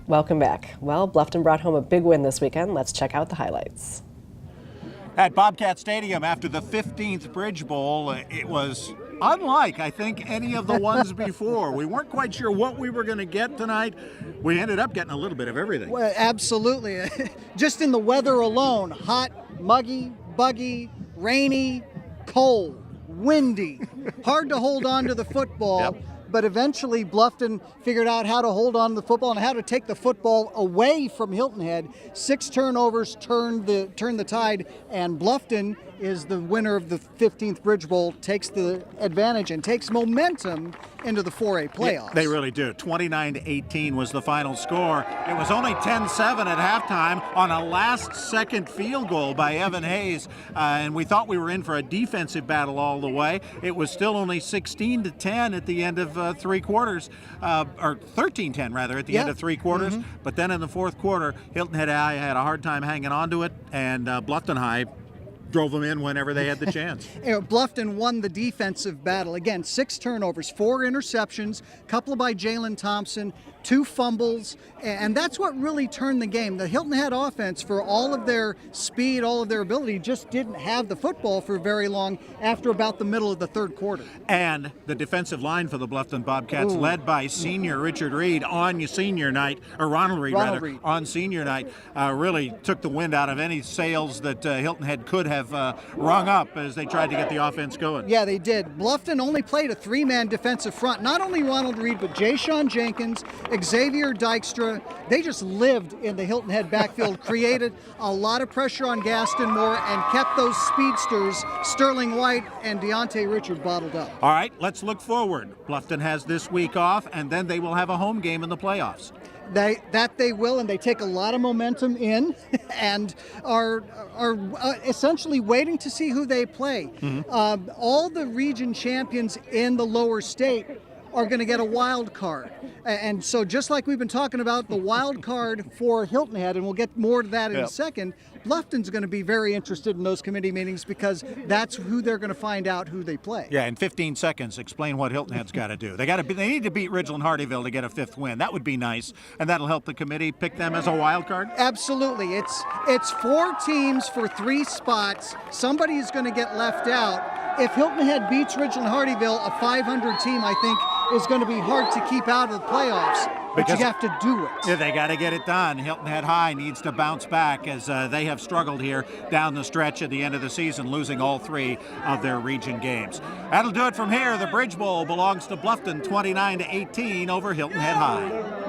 Welcome back. Well, Bluffton brought home a big win this weekend. Let's check out the highlights. At Bobcat Stadium after the 15th Bridge Bowl, it was unlike, I think, any of the ones before. We weren't quite sure what we were going to get tonight. We ended up getting a little bit of everything. Well, absolutely. Just in the weather alone, hot, muggy, buggy, rainy, cold, windy, hard to hold on to the football. Yep. But eventually Bluffton figured out how to hold on to the football and how to take the football away from Hilton Head. 6 turnovers turned the tide, and Bluffton is the winner of the 15th Bridge Bowl, takes the advantage and takes momentum into the 4A playoffs. Yeah, they really do. 29-18 was the final score. It was only 10-7 at halftime on a last-second field goal by Evan Hayes, and we thought we were in for a defensive battle all the way. It was still only 16-10 at the end of 3 quarters, or 13-10 rather, at the end of 3 quarters. But then in the 4th quarter, Hilton Head High had a hard time hanging on to it, and Bluffton High drove them in whenever they had the chance. Bluffton won the defensive battle. Again, 6 turnovers, 4 interceptions, a couple by Jalen Thompson, 2 fumbles, and that's what really turned the game. The Hilton Head offense, for all of their speed, all of their ability, just didn't have the football for very long after about the middle of the 3rd quarter. And the defensive line for the Bluffton Bobcats, led by senior Richard Reed on senior night, or Ronald Reed on senior night, really took the wind out of any sails that Hilton Head could have rung up as they tried to get the offense going. Yeah, they did. Bluffton only played a 3-man defensive front. Not only Ronald Reed, but Jay-Sean Jenkins, Xavier Dykstra. They just lived in the Hilton Head backfield, created a lot of pressure on Gaston Moore, and kept those speedsters, Sterling White and Deontay Richard, bottled up. All right, let's look forward. Bluffton has this week off, and then they will have a home game in the playoffs. They will, and they take a lot of momentum in and are essentially waiting to see who they play. All the region champions in the lower state are going to get a wild card. And so just like we've been talking about the wild card for Hilton Head, and we'll get more to that in a second, Bluffton's going to be very interested in those committee meetings because that's who they're going to find out who they play. Yeah, in 15 seconds, explain what Hilton Head's got to do. They need to beat Ridgeland Hardyville to get a 5th win. That would be nice, and that'll help the committee pick them as a wild card. Absolutely. It's 4 teams for 3 spots. Somebody is going to get left out. If Hilton Head beats Ridgeland Hardyville, a 500 team, I think, is going to be hard to keep out of the playoffs. But you have to do it. Yeah, they got to get it done. Hilton Head High needs to bounce back as they have struggled here down the stretch at the end of the season, losing all 3 of their region games. That'll do it from here. The Bridge Bowl belongs to Bluffton, 29-18 over Hilton Head High.